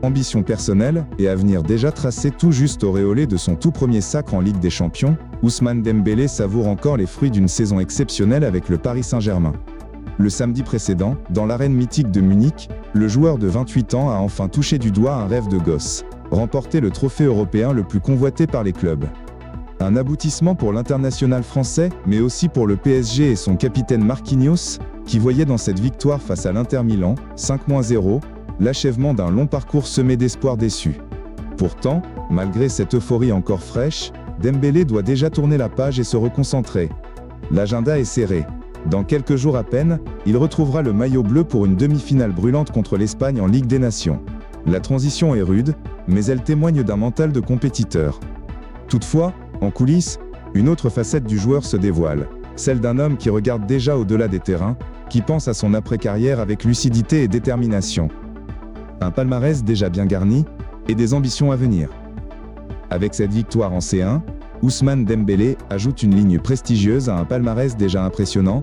Ambition personnelle et avenir déjà tracé tout juste auréolé de son tout premier sacre en Ligue des Champions, Ousmane Dembélé savoure encore les fruits d'une saison exceptionnelle avec le Paris Saint-Germain. Le samedi précédent, dans l'arène mythique de Munich, le joueur de 28 ans a enfin touché du doigt un rêve de gosse, remporter le trophée européen le plus convoité par les clubs. Un aboutissement pour l'international français, mais aussi pour le PSG et son capitaine Marquinhos, qui voyait dans cette victoire face à l'Inter Milan, 5-0, l'achèvement d'un long parcours semé d'espoirs déçus. Pourtant, malgré cette euphorie encore fraîche, Dembélé doit déjà tourner la page et se reconcentrer. L'agenda est serré. Dans quelques jours à peine, il retrouvera le maillot bleu pour une demi-finale brûlante contre l'Espagne en Ligue des Nations. La transition est rude, mais elle témoigne d'un mental de compétiteur. Toutefois, en coulisses, une autre facette du joueur se dévoile, celle d'un homme qui regarde déjà au-delà des terrains, qui pense à son après-carrière avec lucidité et détermination. Un palmarès déjà bien garni, et des ambitions à venir. Avec cette victoire en C1, Ousmane Dembélé ajoute une ligne prestigieuse à un palmarès déjà impressionnant,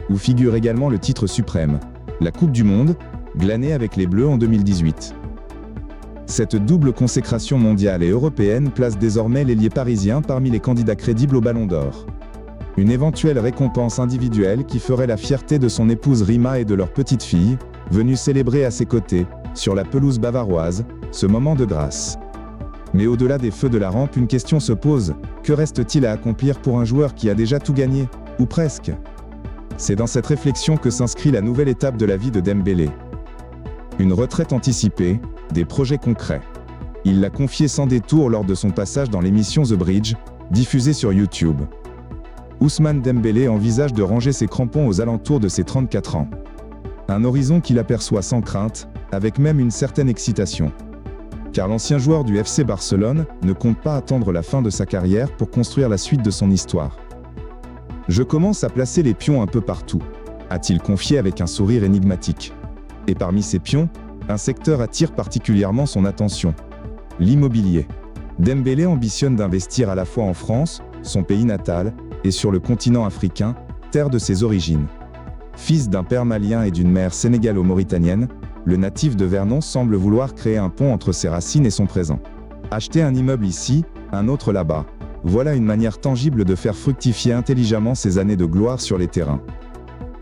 où figure également le titre suprême, la Coupe du Monde, glanée avec les Bleus en 2018. Cette double consécration mondiale et européenne place désormais l'ailier parisien parmi les candidats crédibles au Ballon d'Or. Une éventuelle récompense individuelle qui ferait la fierté de son épouse Rima et de leur petite fille, venue célébrer à ses côtés, sur la pelouse bavaroise, ce moment de grâce. Mais au-delà des feux de la rampe, une question se pose, que reste-t-il à accomplir pour un joueur qui a déjà tout gagné, ou presque? C'est dans cette réflexion que s'inscrit la nouvelle étape de la vie de Dembélé. Une retraite anticipée, des projets concrets. Il l'a confié sans détour lors de son passage dans l'émission The Bridge, diffusée sur YouTube. Ousmane Dembélé envisage de ranger ses crampons aux alentours de ses 34 ans. Un horizon qu'il aperçoit sans crainte, avec même une certaine excitation. Car l'ancien joueur du FC Barcelone ne compte pas attendre la fin de sa carrière pour construire la suite de son histoire. « Je commence à placer les pions un peu partout », a-t-il confié avec un sourire énigmatique. Et parmi ces pions, un secteur attire particulièrement son attention. L'immobilier. Dembélé ambitionne d'investir à la fois en France, son pays natal, et sur le continent africain, terre de ses origines. Fils d'un père malien et d'une mère sénégalo-mauritanienne, le natif de Vernon semble vouloir créer un pont entre ses racines et son présent. Acheter un immeuble ici, un autre là-bas, voilà une manière tangible de faire fructifier intelligemment ses années de gloire sur les terrains.